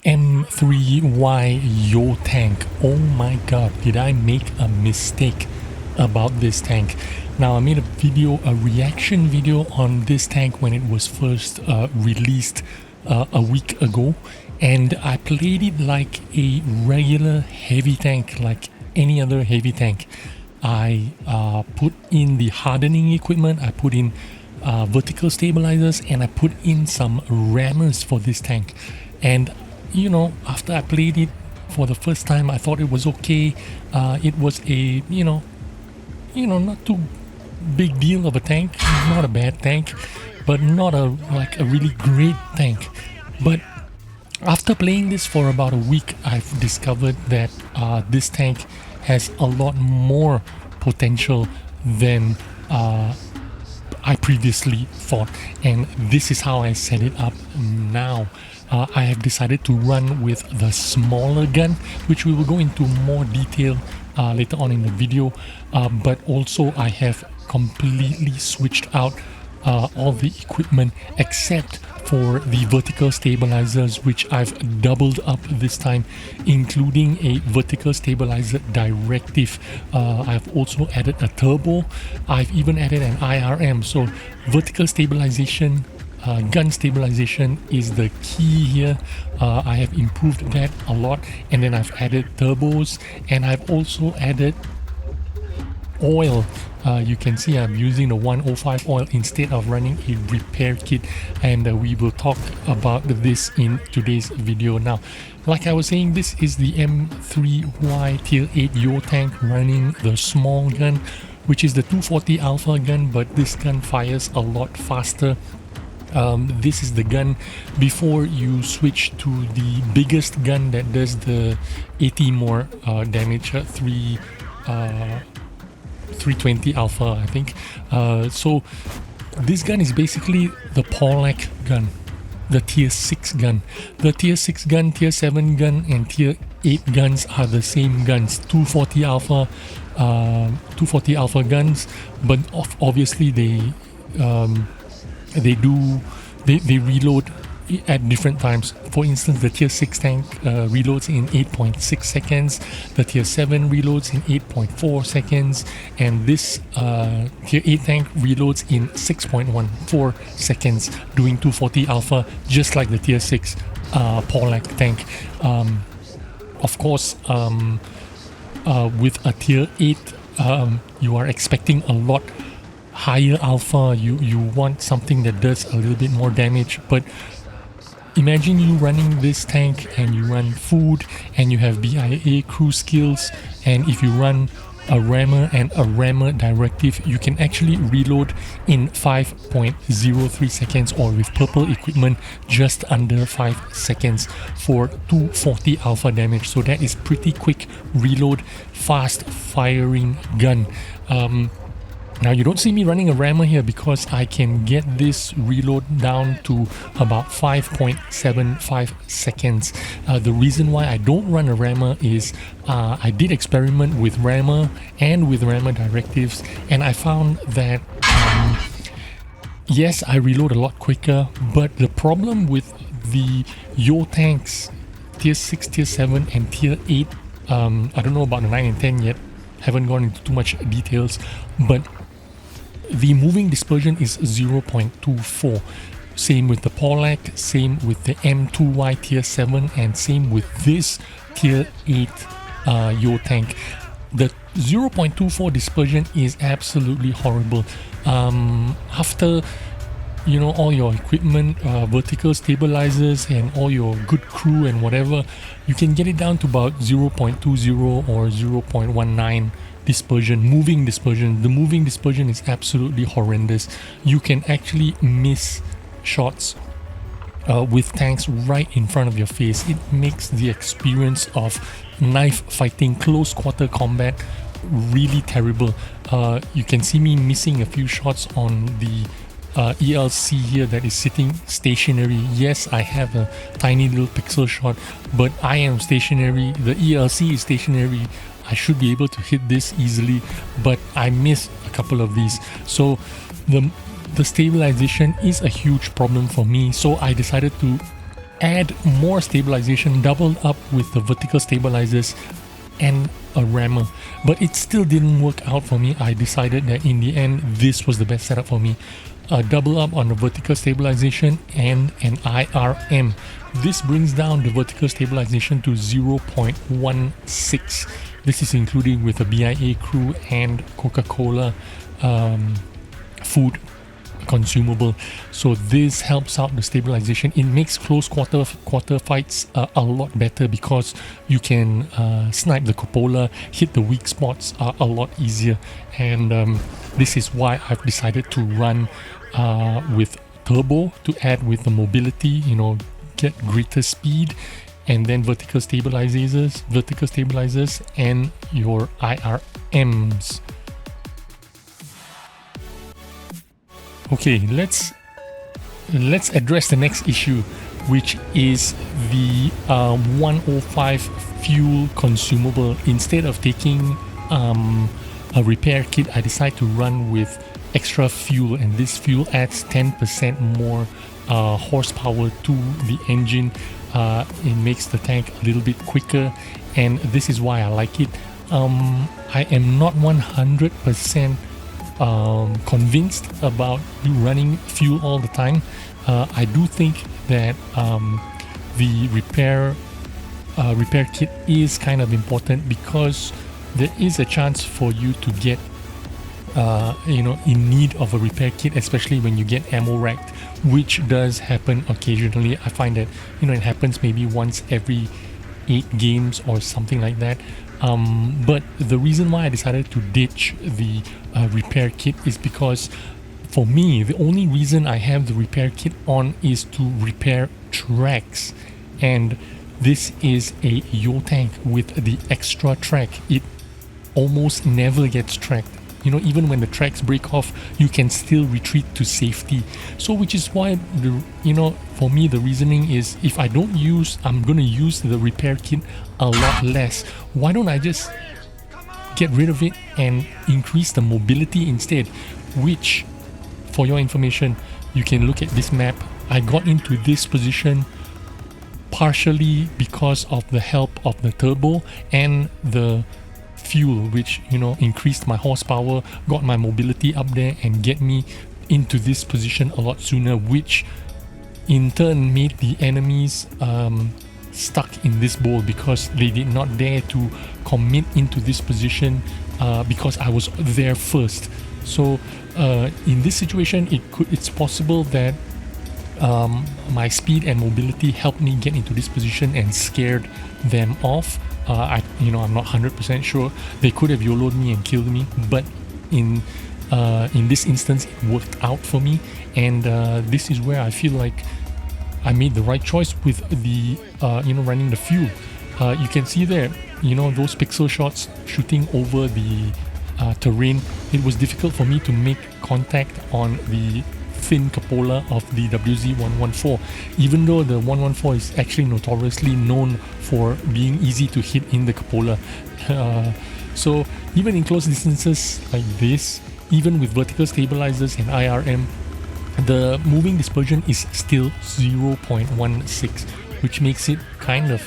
M3Y Yo tank. Oh my god, did I make a mistake about this tank? Now, I made a reaction video on this tank when it was first released a week ago, and I played it like a regular heavy tank, like any other heavy tank. I put in the hardening equipment, I put in vertical stabilizers, and I put in some rammers for this tank. And you know, after I played it for the first time, I thought it was okay. It was a not too big deal of a tank, not a bad tank, but not a really great tank. But after playing this for about a week, I've discovered that this tank has a lot more potential than I previously thought, and this is how I set it up now. I have decided to run with the smaller gun, which we will go into more detail later on in the video, but also I have completely switched out all the equipment except for the vertical stabilizers, which I've doubled up this time, including a vertical stabilizer directive. I've also added a turbo. I've even added an IRM. So vertical stabilization, gun stabilization is the key here. I have improved that a lot, and then I've added turbos, and I've also added oil. You can see I'm using the 105 oil instead of running a repair kit, and we will talk about this in today's video. Now, like I was saying, this is the M3Y Tier 8 Yo tank running the small gun, which is the 240 Alpha gun, but this gun fires a lot faster. This is the gun before you switch to the biggest gun that does the 80 more damage, 320 Alpha, I think. So this gun is basically the Pollack gun, the tier 6 gun. The tier 6 gun, tier 7 gun, and tier 8 guns are the same guns, 240 Alpha guns, but obviously they reload at different times. For instance, the tier 6 tank reloads in 8.6 seconds, the tier 7 reloads in 8.4 seconds, and this tier 8 tank reloads in 6.14 seconds, doing 240 Alpha, just like the tier 6 Pollack tank. Of course, with a tier 8, you are expecting a lot higher alpha. You want something that does a little bit more damage, but imagine you running this tank and you run food and you have BIA crew skills, and if you run a rammer and a rammer directive, you can actually reload in 5.03 seconds, or with purple equipment just under 5 seconds for 240 alpha damage. So that is pretty quick reload, fast firing gun. Now, you don't see me running a rammer here because I can get this reload down to about 5.75 seconds. The reason why I don't run a rammer is I did experiment with rammer and with rammer directives, and I found that yes, I reload a lot quicker, but the problem with the Yo tanks, tier 6, tier 7 and tier 8, I don't know about the 9 and 10 yet, haven't gone into too much details, but the moving dispersion is 0.24. Same with the Pollack, same with the M2Y tier 7, and same with this tier 8 Yo tank. The 0.24 dispersion is absolutely horrible. After all your equipment, vertical stabilizers, and all your good crew and whatever, you can get it down to about 0.20 or 0.19 dispersion, moving dispersion. The moving dispersion is absolutely horrendous. You can actually miss shots with tanks right in front of your face. It makes the experience of knife fighting, close quarter combat really terrible. You can see me missing a few shots on the ELC here that is sitting stationary. Yes, I have a tiny little pixel shot, but I am stationary. The ELC is stationary. I should be able to hit this easily, but I missed a couple of these. So the stabilization is a huge problem for me. So I decided to add more stabilization, doubled up with the vertical stabilizers and a rammer, but it still didn't work out for me. I decided that in the end this was the best setup for me. Double up on the vertical stabilization and an IRM. This brings down the vertical stabilization to 0.16. This is including with a BIA crew and Coca-Cola food consumable. So this helps out the stabilization. It makes close quarter fights a lot better because you can snipe the cupola, hit the weak spots a lot easier. And this is why I've decided to run with turbo to add with the mobility, you know, get greater speed, and then vertical stabilizers and your IRMs. Okay, let's address the next issue, which is the 105 fuel consumable. Instead of taking a repair kit, I decided to run with extra fuel, and this fuel adds 10% more horsepower to the engine. It makes the tank a little bit quicker, and this is why I like it. I am not 100% convinced about running fuel all the time. I do think that the repair kit is kind of important because there is a chance for you to get in need of a repair kit, especially when you get ammo racked, which does happen occasionally. I find that it happens maybe once every 8 games or something like that. But the reason why I decided to ditch the repair kit is because for me, the only reason I have the repair kit on is to repair tracks, and this is a Yo tank with the extra track. It almost never gets tracked. Even when the tracks break off, you can still retreat to safety. So which is why for me the reasoning is, if I don't use, I'm gonna use the repair kit a lot less. Why don't I just get rid of it and increase the mobility instead? Which, for your information, you can look at this map. I got into this position partially because of the help of the turbo and the fuel, which increased my horsepower, got my mobility up there, and get me into this position a lot sooner, which in turn made the enemies stuck in this bowl because they did not dare to commit into this position because I was there first. So in this situation, it's possible that my speed and mobility helped me get into this position and scared them off. I'm not 100% sure. They could have YOLO'd me and killed me, but in this instance, it worked out for me, and this is where I feel like I made the right choice with the running the fuel. You can see there, those pixel shots shooting over the terrain. It was difficult for me to make contact on the thin cupola of the WZ-114, even though the 114 is actually notoriously known for being easy to hit in the cupola. So even in close distances like this, even with vertical stabilizers and IRM, the moving dispersion is still 0.16, which makes it kind of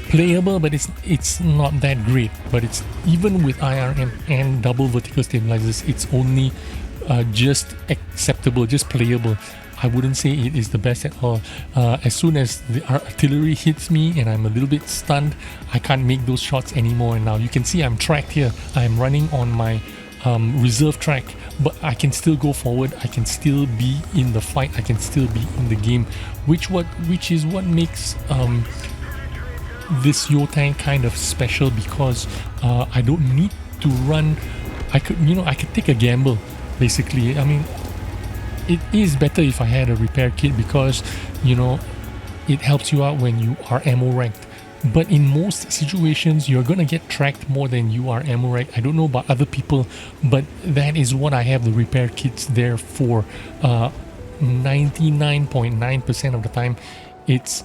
playable, but it's not that great. But it's, even with IRM and double vertical stabilizers, it's only just acceptable, just playable. I wouldn't say it is the best at all. As soon as the artillery hits me and I'm a little bit stunned, I can't make those shots anymore. And now you can see I'm tracked here. I'm running on my reserve track, but I can still go forward. I can still be in the fight. I can still be in the game, which is what makes this Yo tank kind of special, because I don't need to run. I could take a gamble. Basically, I mean, it is better if I had a repair kit because, it helps you out when you are ammo ranked. But in most situations, you're gonna get tracked more than you are ammo ranked. I don't know about other people, but that is what I have the repair kits there for. 99.9% of the time, it's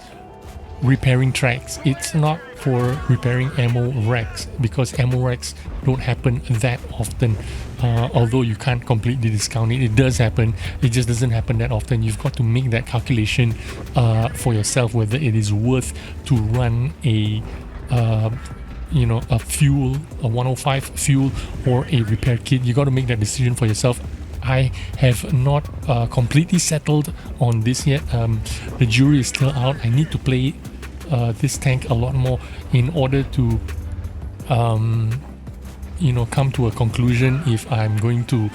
repairing tracks. It's not for repairing ammo racks, because ammo racks don't happen that often. although you can't completely discount it. It does happen. It just doesn't happen that often. You've got to make that calculation for yourself, whether it is worth to run a a fuel, a 105 fuel, or a repair kit. You got to make that decision for yourself. I have not completely settled on this yet. The jury is still out. I need to play this tank a lot more in order to come to a conclusion if I'm going to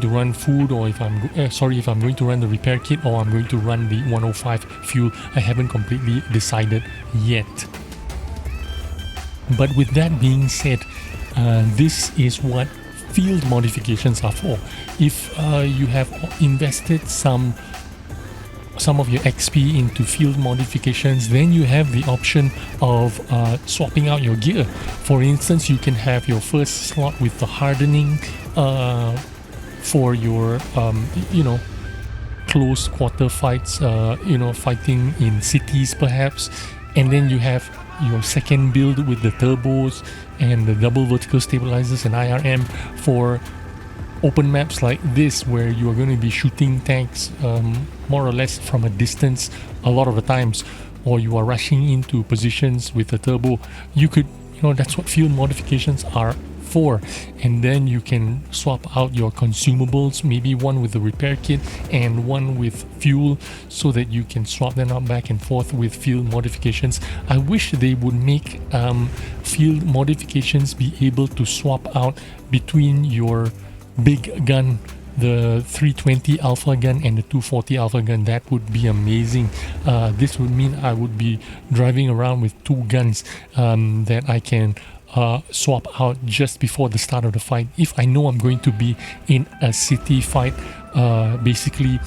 run food, or if I'm going to run the repair kit, or I'm going to run the 105 fuel. I haven't completely decided yet. But with that being said, this is what field modifications are for. If you have invested some of your XP into field modifications, then you have the option of swapping out your gear. For instance, you can have your first slot with the hardening for your close quarter fights, fighting in cities perhaps, and then you have your second build with the turbos and the double vertical stabilizers and IRM for open maps like this, where you are going to be shooting tanks more or less from a distance a lot of the times, or you are rushing into positions with a turbo. You could, that's what field modifications are for. And then you can swap out your consumables, maybe one with the repair kit and one with fuel, so that you can swap them out back and forth with field modifications. I wish they would make field modifications be able to swap out between your big gun, the 320 alpha gun and the 240 alpha gun. That would be amazing. This would mean I would be driving around with two guns that I can swap out just before the start of the fight. If I know I'm going to be in a city fight, basically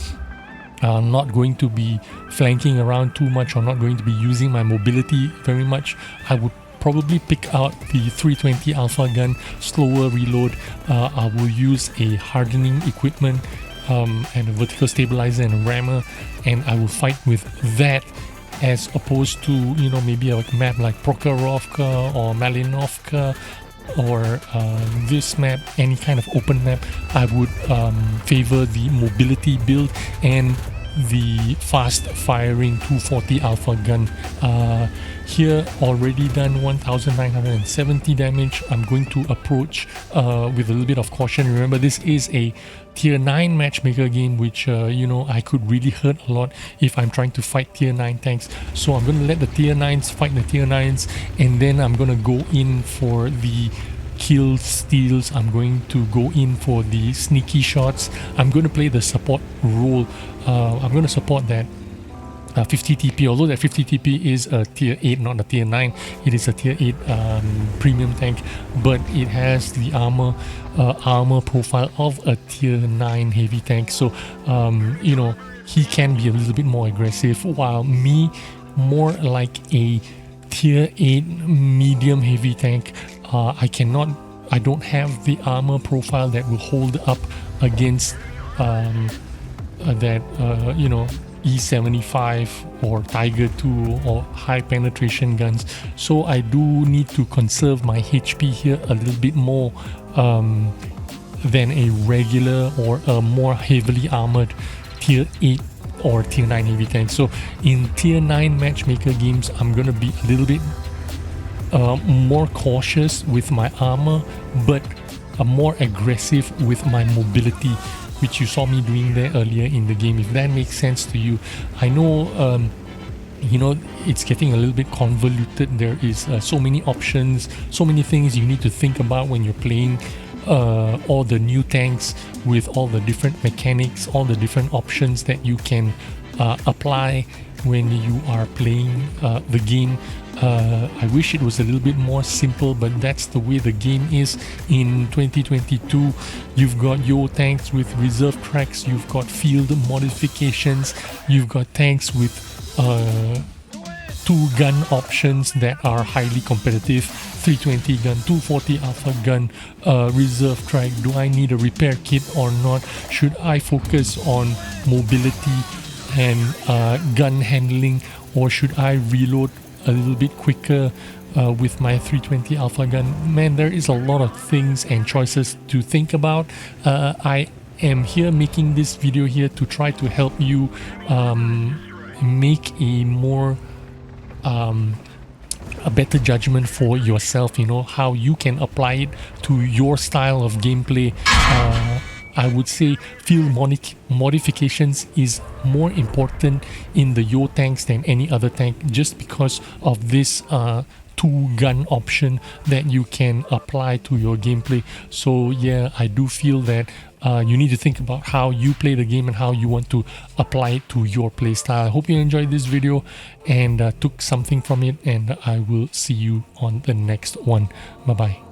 not going to be flanking around too much, or not going to be using my mobility very much, I would probably pick out the 320 alpha gun, slower reload. I will use a hardening equipment and a vertical stabilizer and a rammer, and I will fight with that, as opposed to maybe a map like Prokhorovka or Malinovka, or this map, any kind of open map. I would favor the mobility build and the fast firing 240 alpha gun. Here already done 1970 damage. I'm going to approach with a little bit of caution. Remember, this is a tier 9 matchmaker game, which I could really hurt a lot if I'm trying to fight tier 9 tanks. So I'm going to let the tier 9s fight the tier 9s, and then I'm going to go in for the kill steals. I'm going to go in for the sneaky shots. I'm going to play the support role. I'm going to support that 50 TP, although that 50 TP is a tier 8, not a tier 9. It is a tier 8 premium tank, but it has the armor profile of a tier 9 heavy tank. So he can be a little bit more aggressive, while me more like a tier 8 medium heavy tank. I don't have the armor profile that will hold up against that E75 or Tiger 2 or high penetration guns. So I do need to conserve my HP here a little bit more than a regular or a more heavily armored tier 8 or tier 9 heavy tank. So in tier 9 matchmaker games, I'm gonna be a little bit more cautious with my armor, but more aggressive with my mobility, which you saw me doing there earlier in the game, if that makes sense to you. I know it's getting a little bit convoluted. There is so many options, so many things you need to think about when you're playing all the new tanks, with all the different mechanics, all the different options that you can apply when you are playing the game. I wish it was a little bit more simple, but that's the way the game is in 2022. You've got your tanks with reserve tracks, you've got field modifications, you've got tanks with 2 gun options that are highly competitive, 320 gun, 240 alpha gun, reserve track. Do I need a repair kit or not? Should I focus on mobility and gun handling, or should I reload a little bit quicker with my 320 Alpha gun. Man, there is a lot of things and choices to think about. I am here making this video here to try to help you make a more a better judgment for yourself, you know, how you can apply it to your style of gameplay. I would say field modifications is more important in the Yo tanks than any other tank, just because of this two-gun option that you can apply to your gameplay. So yeah, I do feel that you need to think about how you play the game and how you want to apply it to your playstyle. I hope you enjoyed this video and took something from it, and I will see you on the next one. Bye bye.